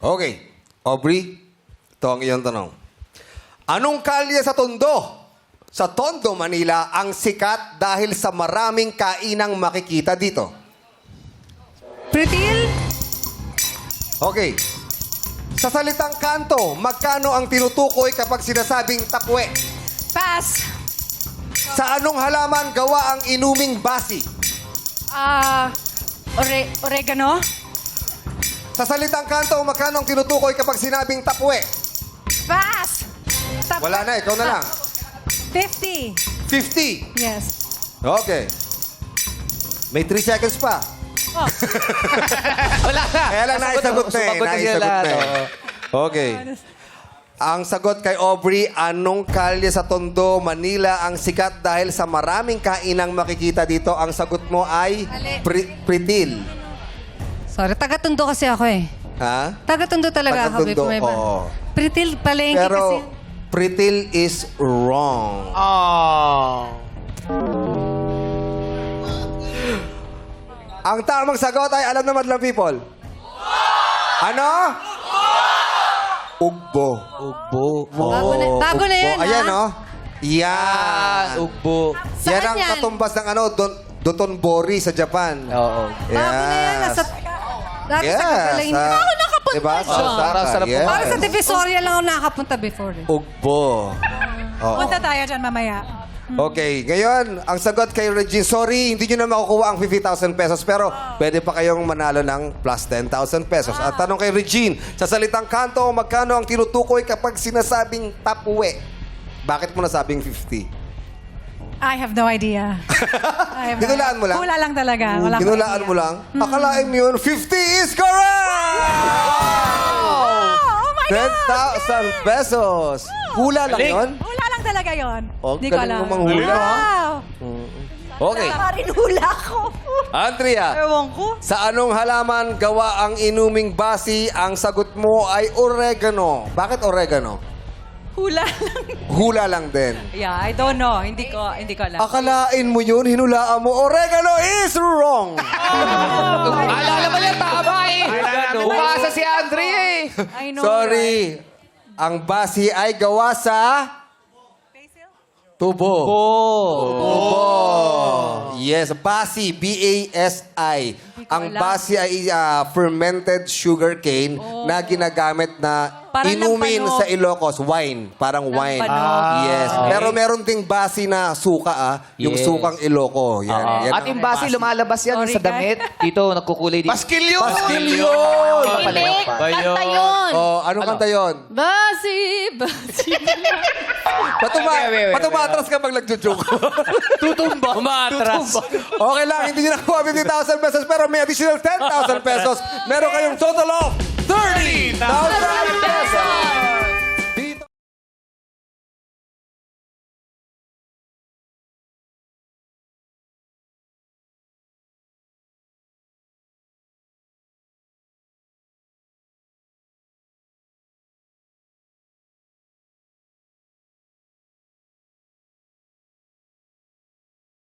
Okay. Aubrey, ito ang iyong tanong. Anong kalye sa Tondo? Sa Tondo, Manila, ang sikat dahil sa maraming kainang makikita dito. Pritil? Okay. Sa salitang kanto, magkano ang tinutukoy kapag sinasabing tapwe? Pass. Sa anong halaman gawa ang inuming basi? Oregano? Sa salitang kanto, magkano ang tinutukoy kapag sinabing tapwe? Pass. Wala na, ikaw na lang. 50. 50. Yes. Okay. May 3 seconds pa. Oh. Wala na. Kaya lang naisagot na eh. Sumagot na sila Naisagot lahat, na eh. Okay. Ang sagot kay Aubrey, anong kalye sa Tondo, Manila ang sikat dahil sa maraming kainang makikita dito? Ang sagot mo ay Mali. Pritil. Sorry, taga-Tondo kasi ako eh. Ha? Taga-Tondo talaga ako. Taga-Tondo, May ba? oo. Pritil, palengke kasi. Pero Pritil is wrong. Oh. Ang tamang sagot ay alam naman lang people. Ano? Ugbo. Ugbo. Bago na yan, Ayan, ha? oh. Yan. Ugbo. Saan Yan ang yan? katumbas ng Dotonbori sa Japan. Oo. Bago na yan. Nasa, dati Yes. sa Kagalay. Hindi ako nakapunta Diba? Sa dyan. Osaka. Parang sarap Yes. Parang sa Divisoria lang ako nakapunta before. Eh. Ugbo. Oo. Punta tayo dyan mamaya. Okay, ngayon, ang sagot kay Regine, sorry, hindi nyo na makukuha ang 50,000 pesos, pero pwede pa kayong manalo ng plus 10,000 pesos. At tanong kay Regine, sa salitang kanto, magkano ang tinutukoy kapag sinasabing tapwe? Bakit mo nasabing 50? I have no idea. Hinulaan mo lang? Hula lang talaga. Wala akong Hinulaan idea. mo lang? Akalain mo yun, 50 is correct! Oh my God! 10,000 pesos. Hula lang Galing. yun? Hula lang talaga yon. Oh, Hindi ko galing alam. mo manghula, ha? Wow! Okay. Rin hula ko. Andrea, Ewan ko. sa anong halaman gawa ang inuming basi? Ang sagot mo ay oregano. Bakit oregano? Hula lang. Hula lang din. Yeah, I don't know. Hindi ko alam. Akalain mo yun, hinulaan mo. Oregano is wrong! Alala mo yan, tama eh. Bumasa si Andre eh. I know. Sorry. Ang basi ay gawa sa tubo. Tubo. Yes, basi. B-A-S-I. Ang basi ay fermented sugar cane na ginagamit na Parang inumin lampanog. sa Ilocos. Wine. Parang wine. Yes. Pero meron ding basi na suka, yung Yes. sukang Iloco. Yan. Yan At ang yung basi, lumalabas yan Sorry, sa damit. Dito, nagkukulay dito. Paskil yun! Hindi, kanta yun. Oh, anong kanta yun? Basi. Patumatras ka pag nagjo-joke. Tutumba. Umatras. Okay lang, hindi nyo nakuha 50,000 pesos pero may additional 10,000 pesos. Meron kayong total of 30,000